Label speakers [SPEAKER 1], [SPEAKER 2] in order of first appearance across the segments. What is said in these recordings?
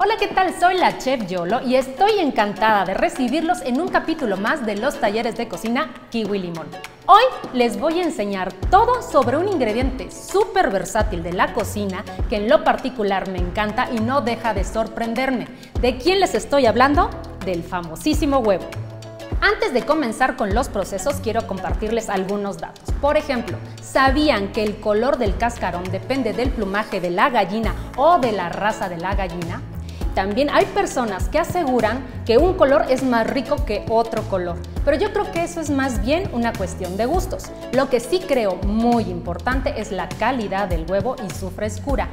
[SPEAKER 1] Hola, ¿qué tal? Soy la Chef Yolo y estoy encantada de recibirlos en un capítulo más de los talleres de cocina Kiwi Limón. Hoy les voy a enseñar todo sobre un ingrediente súper versátil de la cocina que en lo particular me encanta y no deja de sorprenderme. ¿De quién les estoy hablando? Del famosísimo huevo. Antes de comenzar con los procesos, quiero compartirles algunos datos. Por ejemplo, ¿sabían que el color del cascarón depende del plumaje de la gallina o de la raza de la gallina? También hay personas que aseguran que un color es más rico que otro color, pero yo creo que eso es más bien una cuestión de gustos. Lo que sí creo muy importante es la calidad del huevo y su frescura.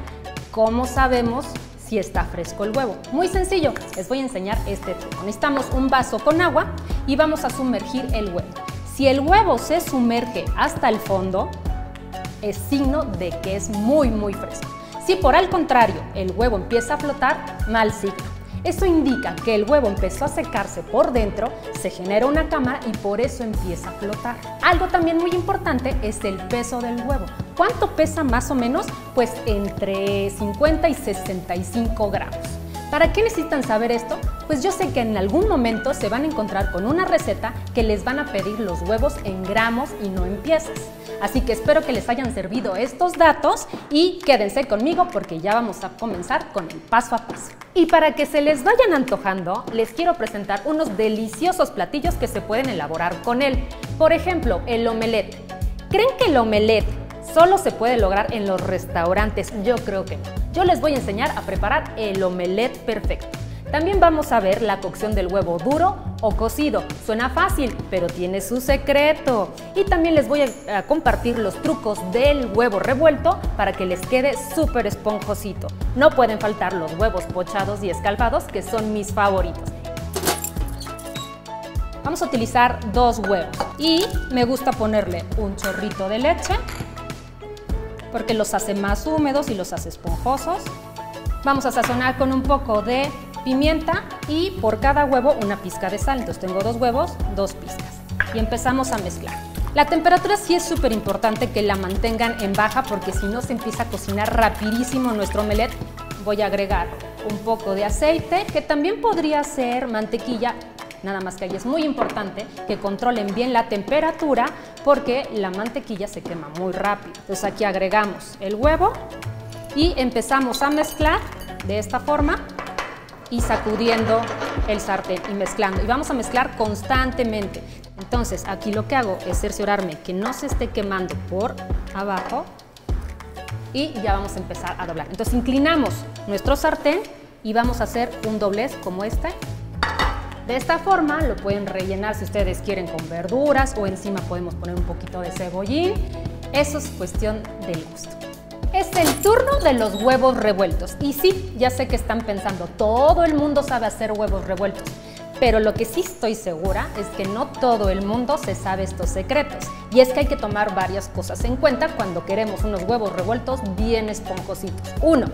[SPEAKER 1] ¿Cómo sabemos si está fresco el huevo? Muy sencillo, les voy a enseñar este truco. Necesitamos un vaso con agua y vamos a sumergir el huevo. Si el huevo se sumerge hasta el fondo, es signo de que es muy fresco. Si por el contrario el huevo empieza a flotar, mal signo. Eso indica que el huevo empezó a secarse por dentro, se genera una cama y por eso empieza a flotar. Algo también muy importante es el peso del huevo. ¿Cuánto pesa más o menos? Pues entre 50 y 65 gramos. ¿Para qué necesitan saber esto? Pues yo sé que en algún momento se van a encontrar con una receta que les van a pedir los huevos en gramos y no en piezas. Así que espero que les hayan servido estos datos y quédense conmigo porque ya vamos a comenzar con el paso a paso. Y para que se les vayan antojando, les quiero presentar unos deliciosos platillos que se pueden elaborar con él. Por ejemplo, el omelette. ¿Creen que el omelette solo se puede lograr en los restaurantes? Yo creo que no. Yo les voy a enseñar a preparar el omelette perfecto. También vamos a ver la cocción del huevo duro o cocido. Suena fácil, pero tiene su secreto. Y también les voy a compartir los trucos del huevo revuelto para que les quede súper esponjosito. No pueden faltar los huevos pochados y escalfados, que son mis favoritos. Vamos a utilizar 2 huevos y me gusta ponerle un chorrito de leche porque los hace más húmedos y los hace esponjosos. Vamos a sazonar con un poco de pimienta y por cada huevo una pizca de sal. Entonces tengo 2 huevos, 2 pizcas. Y empezamos a mezclar. La temperatura sí es súper importante que la mantengan en baja porque si no se empieza a cocinar rapidísimo nuestro omelette. Voy a agregar un poco de aceite, que también podría ser mantequilla, nada más que ahí es muy importante que controlen bien la temperatura porque la mantequilla se quema muy rápido. Entonces aquí agregamos el huevo y empezamos a mezclar de esta forma y sacudiendo el sartén y mezclando. Y vamos a mezclar constantemente. Entonces aquí lo que hago es cerciorarme que no se esté quemando por abajo y ya vamos a empezar a doblar. Entonces inclinamos nuestro sartén y vamos a hacer un doblez como este. De esta forma lo pueden rellenar si ustedes quieren con verduras o encima podemos poner un poquito de cebollín. Eso es cuestión del gusto. Es el turno de los huevos revueltos. Y sí, ya sé que están pensando, todo el mundo sabe hacer huevos revueltos. Pero lo que sí estoy segura es que no todo el mundo se sabe estos secretos. Y es que hay que tomar varias cosas en cuenta cuando queremos unos huevos revueltos bien esponjositos. 1.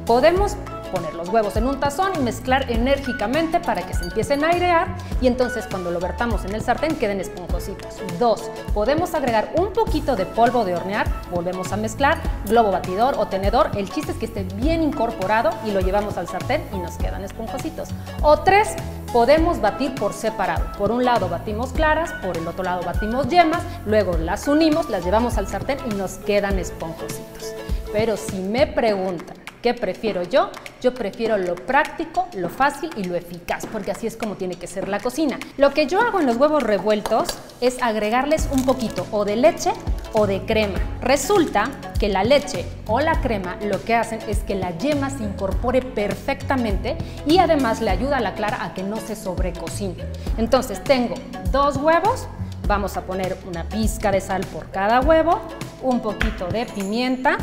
[SPEAKER 1] Podemos poner los huevos en un tazón y mezclar enérgicamente para que se empiecen a airear y entonces cuando lo vertamos en el sartén queden esponjositos. 2. Podemos agregar un poquito de polvo de hornear, volvemos a mezclar, globo batidor o tenedor, el chiste es que esté bien incorporado y lo llevamos al sartén y nos quedan esponjositos. O 3. Podemos batir por separado. Por un lado batimos claras, por el otro lado batimos yemas, luego las unimos, las llevamos al sartén y nos quedan esponjositos. Pero si me preguntan, ¿qué prefiero yo? Yo prefiero lo práctico, lo fácil y lo eficaz, porque así es como tiene que ser la cocina. Lo que yo hago en los huevos revueltos es agregarles un poquito o de leche o de crema. Resulta que la leche o la crema lo que hacen es que la yema se incorpore perfectamente y además le ayuda a la clara a que no se sobrecocine. Entonces tengo 2 huevos, vamos a poner una pizca de sal por cada huevo, un poquito de pimienta,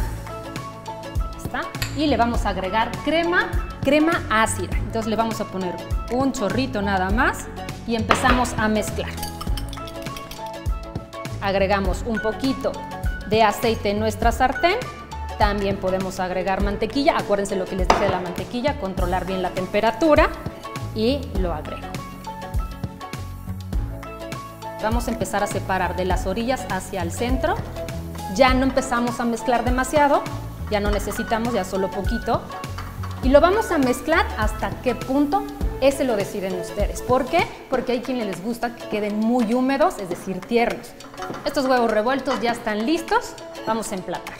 [SPEAKER 1] y le vamos a agregar crema ácida. Entonces le vamos a poner un chorrito nada más y empezamos a mezclar. Agregamos un poquito de aceite en nuestra sartén. También podemos agregar mantequilla. Acuérdense lo que les dije de la mantequilla, controlar bien la temperatura y lo agrego. Vamos a empezar a separar de las orillas hacia el centro. Ya no empezamos a mezclar demasiado. Ya no necesitamos, ya solo poquito. Y lo vamos a mezclar hasta qué punto, ese lo deciden ustedes. ¿Por qué? Porque hay quienes les gusta que queden muy húmedos, es decir, tiernos. Estos huevos revueltos ya están listos, vamos a emplatar.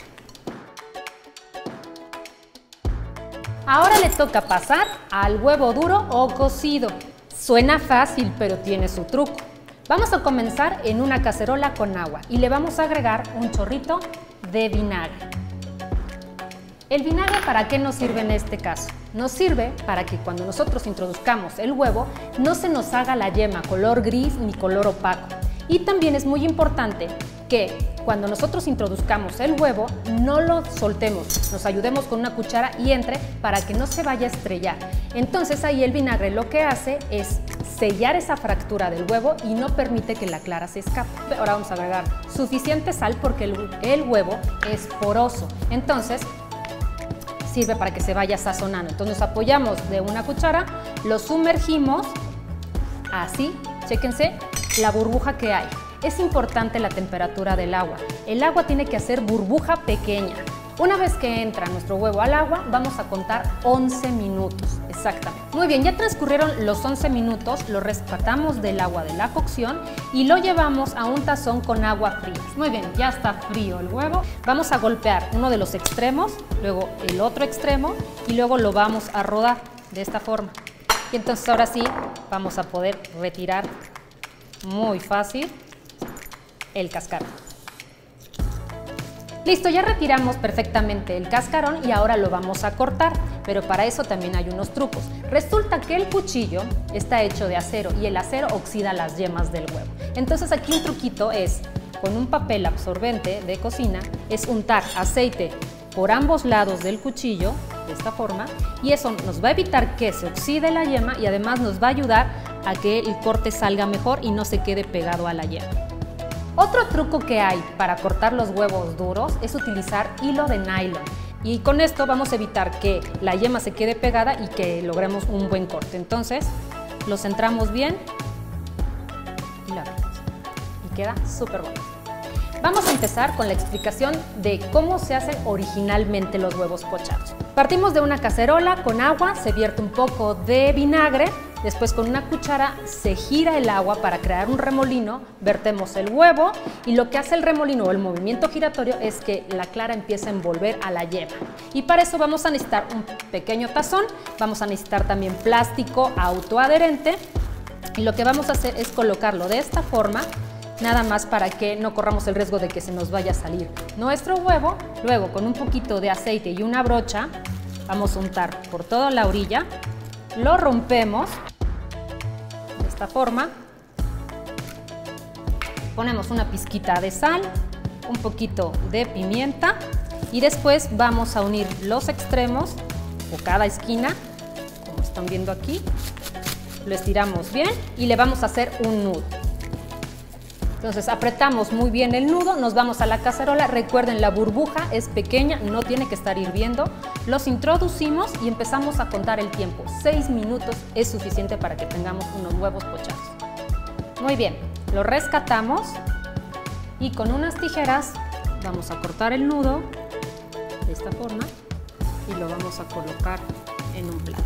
[SPEAKER 1] Ahora le toca pasar al huevo duro o cocido. Suena fácil, pero tiene su truco. Vamos a comenzar en una cacerola con agua y le vamos a agregar un chorrito de vinagre. ¿El vinagre para qué nos sirve en este caso? Nos sirve para que cuando nosotros introduzcamos el huevo no se nos haga la yema color gris ni color opaco. Y también es muy importante que cuando nosotros introduzcamos el huevo no lo soltemos, nos ayudemos con una cuchara y entre para que no se vaya a estrellar. Entonces ahí el vinagre lo que hace es sellar esa fractura del huevo y no permite que la clara se escape. Ahora vamos a agregar suficiente sal porque el huevo es poroso. Entonces sirve para que se vaya sazonando. Entonces nos apoyamos de una cuchara, lo sumergimos, así, chéquense la burbuja que hay. Es importante la temperatura del agua. El agua tiene que hacer burbuja pequeña. Una vez que entra nuestro huevo al agua, vamos a contar 11 minutos, exactamente. Muy bien, ya transcurrieron los 11 minutos, lo rescatamos del agua de la cocción y lo llevamos a un tazón con agua fría. Muy bien, ya está frío el huevo. Vamos a golpear uno de los extremos, luego el otro extremo y luego lo vamos a rodar de esta forma. Y entonces ahora sí vamos a poder retirar muy fácil el cascarón. Listo, ya retiramos perfectamente el cascarón y ahora lo vamos a cortar, pero para eso también hay unos trucos. Resulta que el cuchillo está hecho de acero y el acero oxida las yemas del huevo. Entonces aquí un truquito es, con un papel absorbente de cocina, es untar aceite por ambos lados del cuchillo, de esta forma, y eso nos va a evitar que se oxide la yema y además nos va a ayudar a que el corte salga mejor y no se quede pegado a la yema. Otro truco que hay para cortar los huevos duros es utilizar hilo de nylon y con esto vamos a evitar que la yema se quede pegada y que logremos un buen corte. Entonces lo centramos bien y lo abrimos y queda súper bueno. Vamos a empezar con la explicación de cómo se hacen originalmente los huevos pochados. Partimos de una cacerola con agua, se vierte un poco de vinagre, después con una cuchara se gira el agua para crear un remolino, vertemos el huevo y lo que hace el remolino o el movimiento giratorio es que la clara empieza a envolver a la yema. Y para eso vamos a necesitar un pequeño tazón, vamos a necesitar también plástico autoadherente y lo que vamos a hacer es colocarlo de esta forma, nada más para que no corramos el riesgo de que se nos vaya a salir nuestro huevo. Luego con un poquito de aceite y una brocha vamos a untar por toda la orilla, lo rompemos de esta forma, ponemos una pizquita de sal, un poquito de pimienta y después vamos a unir los extremos o cada esquina, como están viendo aquí, lo estiramos bien y le vamos a hacer un nudo. Entonces apretamos muy bien el nudo, nos vamos a la cacerola, recuerden la burbuja es pequeña, no tiene que estar hirviendo, los introducimos y empezamos a contar el tiempo, 6 minutos es suficiente para que tengamos unos huevos pochados. Muy bien, lo rescatamos y con unas tijeras vamos a cortar el nudo de esta forma y lo vamos a colocar en un plato.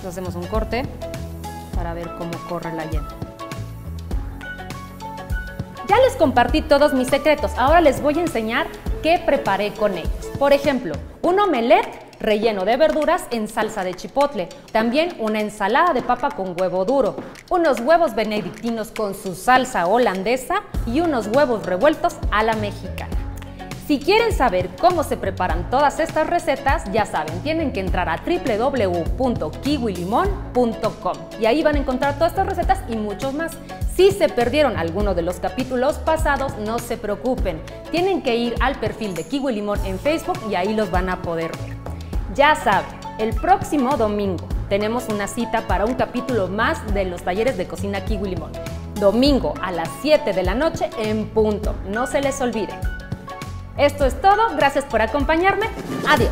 [SPEAKER 1] Hacemos un corte para ver cómo corre la yema. Ya les compartí todos mis secretos, ahora les voy a enseñar qué preparé con ellos. Por ejemplo, un omelette relleno de verduras en salsa de chipotle, también una ensalada de papa con huevo duro, unos huevos benedictinos con su salsa holandesa y unos huevos revueltos a la mexicana. Si quieren saber cómo se preparan todas estas recetas, ya saben, tienen que entrar a www.kiwilimon.com y ahí van a encontrar todas estas recetas y muchos más. Si se perdieron alguno de los capítulos pasados, no se preocupen, tienen que ir al perfil de Kiwi Limón en Facebook y ahí los van a poder ver. Ya saben, el próximo domingo tenemos una cita para un capítulo más de los talleres de cocina Kiwi Limón. Domingo a las 7 de la noche en punto, no se les olvide. Esto es todo, gracias por acompañarme, adiós.